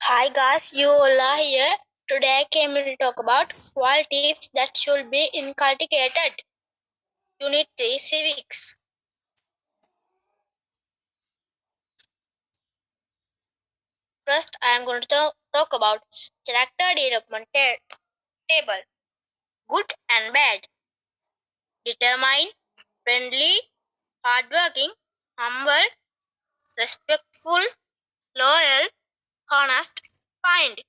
Hi guys, you all are here. Today I came to talk about qualities that should be inculcated. Unit 3 Civics. First, I am going to talk about character development table. Good and bad. Determined, friendly, hardworking, humble, respectful, loyal, honest, kind.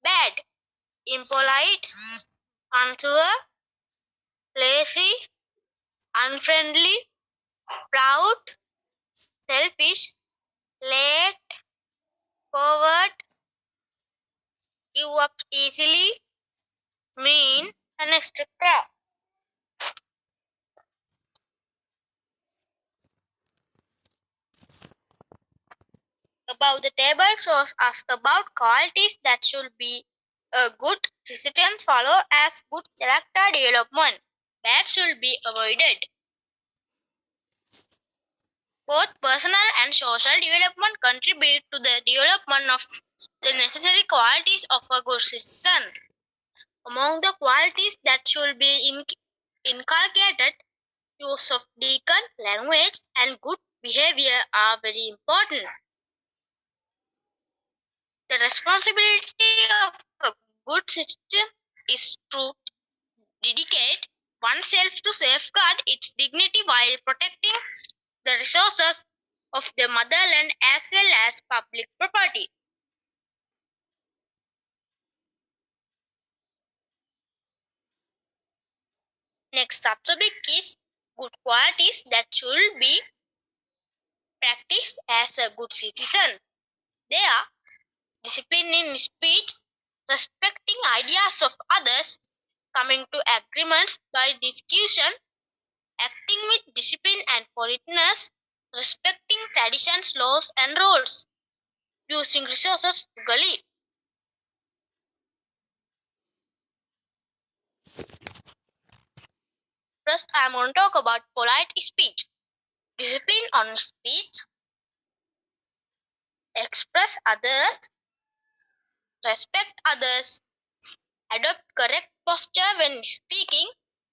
Bad. Impolite, unsure, lazy, unfriendly, proud, selfish, late, forward, give up easily, mean, and etc. Above the table shows us about qualities that should be a good citizen follow as good character development. Bad should be avoided. Both personal and social development contribute to the development of the necessary qualities of a good citizen. Among the qualities that should be inculcated, use of decent language and good behavior are very important. The responsibility of a good citizen is to dedicate oneself to safeguard its dignity while protecting the resources of the motherland as well as public property. Next subtopic is good qualities that should be practiced as a good citizen. They are discipline in speech, respecting ideas of others, coming to agreements by discussion, acting with discipline and politeness, respecting traditions, laws, and rules, using resources frugally. First, I am going to talk about polite speech. Discipline on speech, express others, respect others, adopt correct posture when speaking,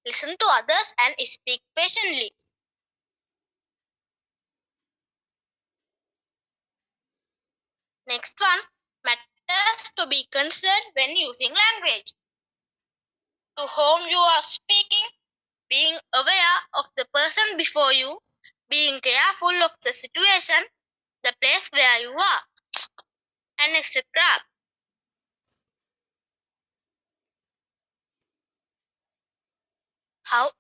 listen to others, and speak patiently. Next one, matters to be considered when using language. To whom you are speaking, being aware of the person before you, being careful of the situation, the place where you are, and etc. How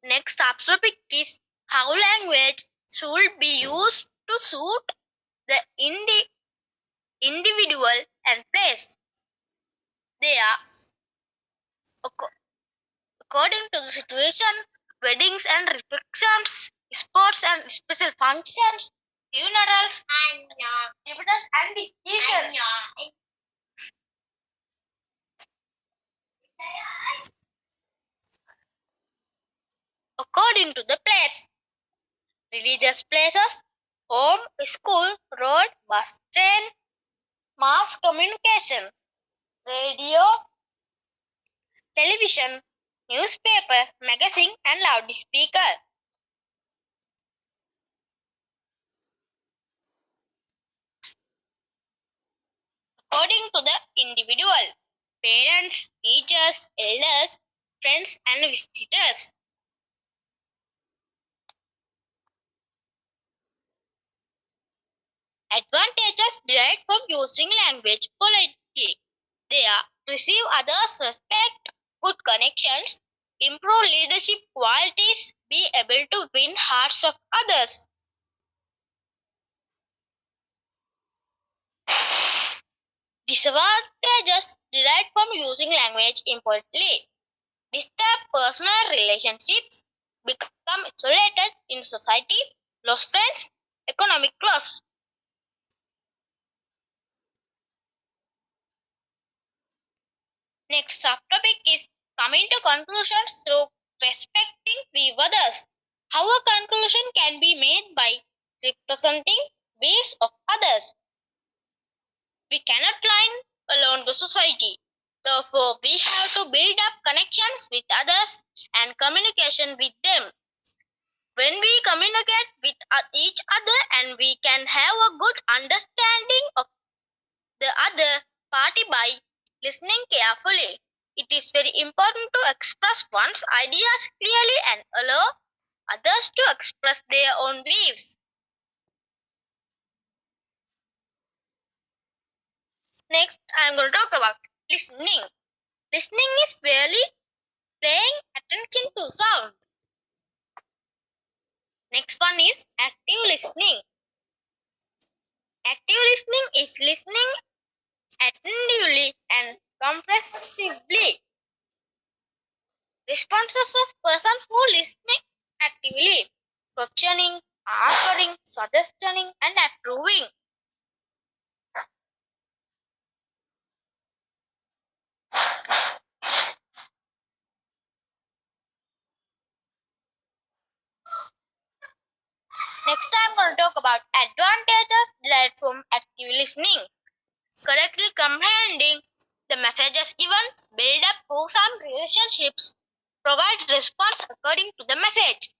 next subtopic is how language should be used to suit the individual and place. They are according to the situation, weddings and receptions, sports and special functions, funerals, dividends and discussion. According to the place, religious places, home, school, road, bus, train, mass communication, radio, television, newspaper, magazine, and loudspeaker. According to the individual, parents, teachers, elders, friends, and visitors. Advantages derived from using language politely. They are receive others' respect, good connections, improve leadership qualities, be able to win hearts of others. Disadvantages derived from using language impolitely. Disturb personal relationships, become isolated in society, lose friends, economic loss. Next subtopic is coming to conclusions through respecting view others. How a conclusion can be made by representing views of others. We cannot climb alone the society. Therefore, we have to build up connections with others and communication with them. When we communicate with each other and we can have a good understanding of the other party by listening carefully. It is very important to express one's ideas clearly and allow others to express their own views. Next, I am going to talk about listening. Listening is merely paying attention to sound. Next one is active listening. Active listening is listening attentively and comprehensively. Responses of person who listening actively, questioning, answering, suggesting, and approving. Next, I'm going to talk about advantages derived from active listening. Correctly comprehending the messages given, build up wholesome relationships, provide response according to the message.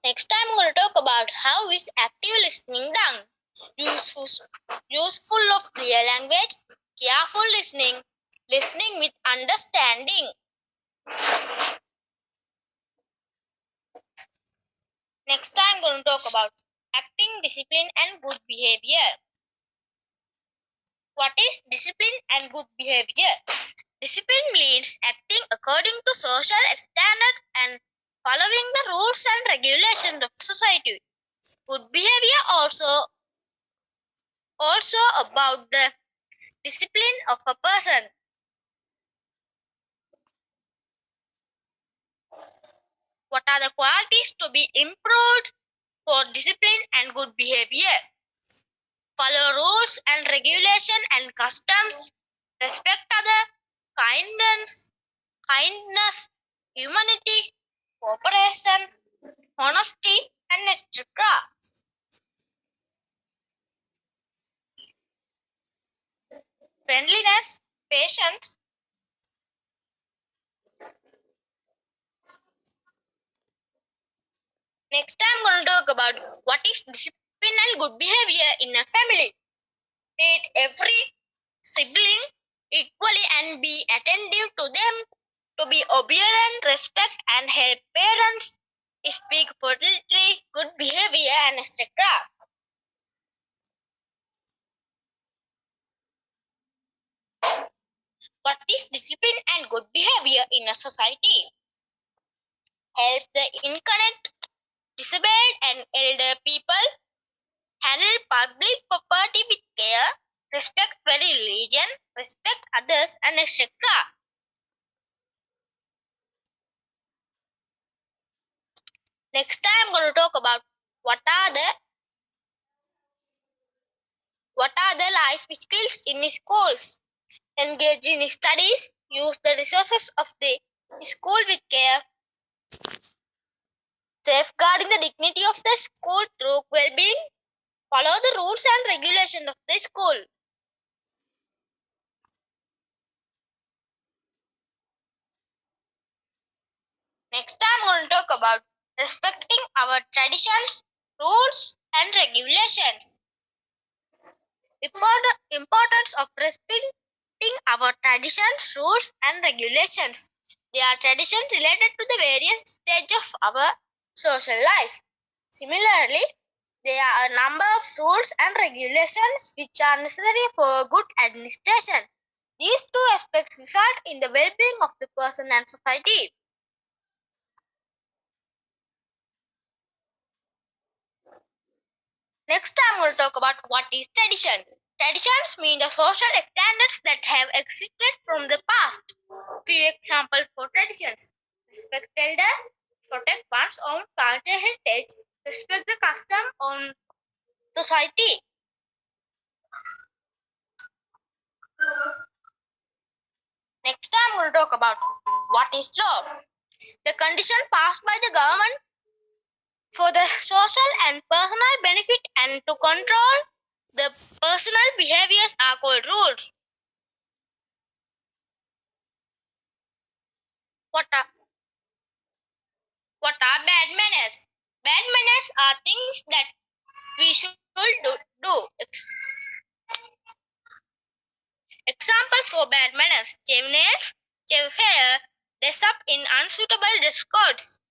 Next, I'm going to talk about how is active listening done. Useful of clear language, careful listening, listening with understanding. Next, I'm going to talk about acting, discipline, and good behavior. What is discipline and good behavior? Discipline means acting according to social standards and following the rules and regulations of society. Good behavior also about the discipline of a person. What are the qualities to be improved for discipline and good behavior? Follow rules and regulation and customs, respect other, kindness, humanity, cooperation, honesty, and etc. Friendliness, patience. Next, I'm going to talk about what is discipline and good behavior in a family. Treat every sibling equally and be attentive to them, to be obedient, respect, and help parents, speak politely, good behavior, and etc. What is discipline and good behavior in a society? Help the inconnect, disabled, and elder people, handle public property with care, respect for religion, respect others, and etc. Next time I'm going to talk about what are the life skills in schools. Engage in studies, use the resources of the school with care, safeguarding the dignity of the school through well-being, follow the rules and regulations of the school. Next time I'm going to talk about respecting our traditions, rules, and regulations. Importance of respecting our traditions, rules, and regulations. They are traditions related to the various stages of our social life. Similarly, there are a number of rules and regulations which are necessary for good administration. These two aspects result in the well-being of the person and society. Next, I'm going to talk about what is tradition. Traditions mean the social standards that have existed from the past. Few examples for traditions: respect elders, protect one's own cultural heritage, respect the custom of society. Next, I'm going to talk about what is law. The condition passed by the government for the social and personal benefit and to control the personal behaviors are called rules. What are bad manners? Bad manners are things that we should do. Example for bad manners: chewing nails, chew hair, dress up in unsuitable dress codes.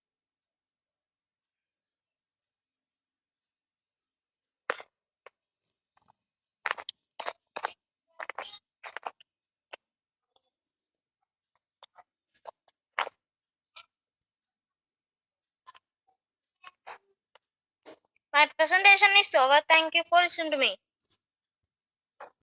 My presentation is over. Thank you for listening to me.